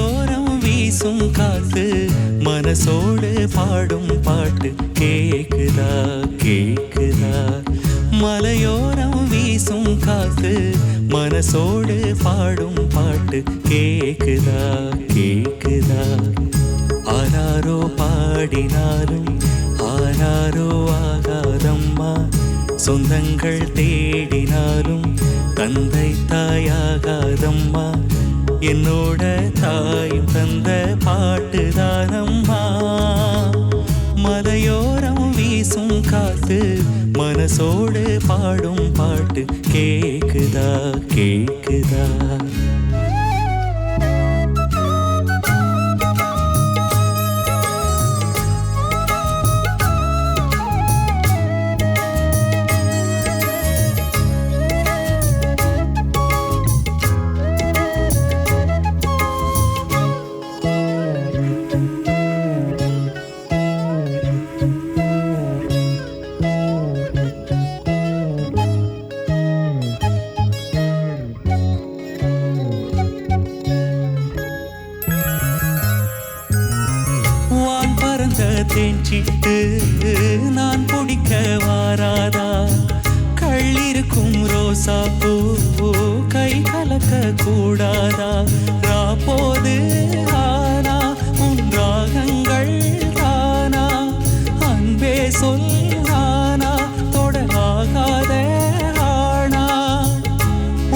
மலையோரம் வீசும் காத்து மனசோடு பாடும் பாட்டு கேக்குதா கேக்குதா. மலையோரம் வீசும் காத்து மனசோடு பாடும் பாட்டு கேக்குதா கேக்குதா. ஆராரோ பாடினாலும் ஆராரோ ஆகாதம்மா, சொந்தங்கள் தேடினாலும் தந்தை தாயாகாதம்மா. என்னோட தாயும் தந்த பாட்டுதானம்மா. மலையோரம் வீசும் காத்து மனசோடு பாடும் பாட்டு கேக்குதா கேக்குதா. தேஞ்சிட்டு நான் பிடிக்க வாராதா, கள்ளிருக்கும் ரோசா பூ கை கலக்க கூடாதா. ராப்போது ஆனா உன் ராகங்கள் தானா, அன்பே சொல்லானா தொடராகாத ஆனா.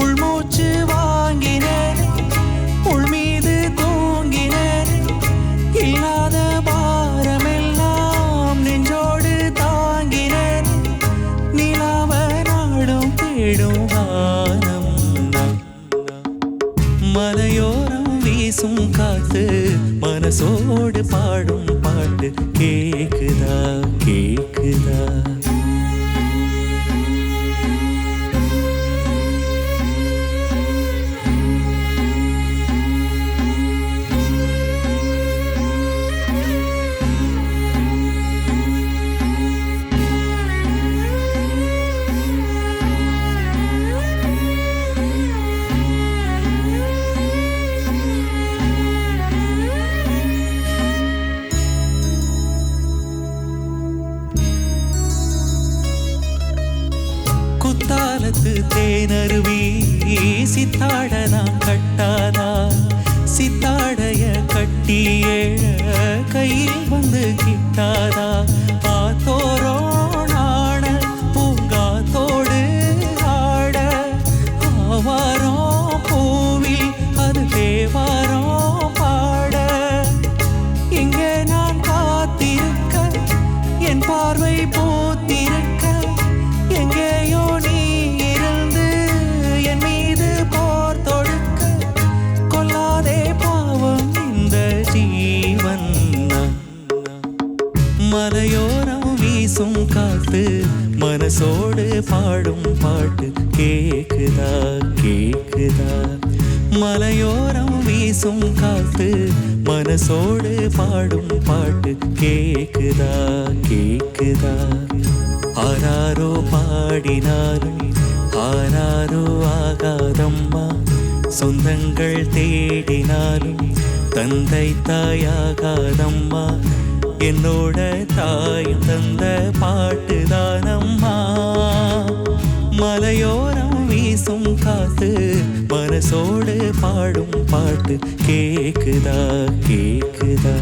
உள்மூச்சு வாங்கினேன் உள் மீது தூங்கினேன், இல்லாத மலையோரம் வீசும் காத்து மனசோடு பாடும் பாட்டு கேக்குதா கேக்குதா. குத்தாலத்து தேனருவி சித்தாட நான் கட்டாதா, சித்தாடைய கட்டி ஏழ கையில் வந்து கிட்டாதா. ஆத்தோரோ நாண பூங்காத்தோடு ஆட, ஆவாரோ பூவில் அது தேவாரோ பாட. இங்கே நான் காத்திருக்க என் பார்வை போத்திருக்க, எங்கேயோ நீ இருந்து என் மீது போர் தொடுக்க. கொல்லாதே பாவம் இந்த ஜீவன். மலையோரம் வீசும் காத்து மனசோடு பாடும் பாட்டு கேக்குதா கேக்குதா. மலையோரம் வீசும் காத்து மனசோடு பாடும் பாட்டு கேக்குதா கேக்குதா. ஆராரோ பாடினாலும் ஆராரோ ஆகாதம்மா, சொந்தங்கள் தேடினாலும் தந்தை தாயாகாதம்மா. என்னோட தாயும் தந்த பாட்டுதானம்மா. மலையோரம் வீசும் காத்து மனசோடு பாடும் பாட்டு கேக்குதா கேக்குதா.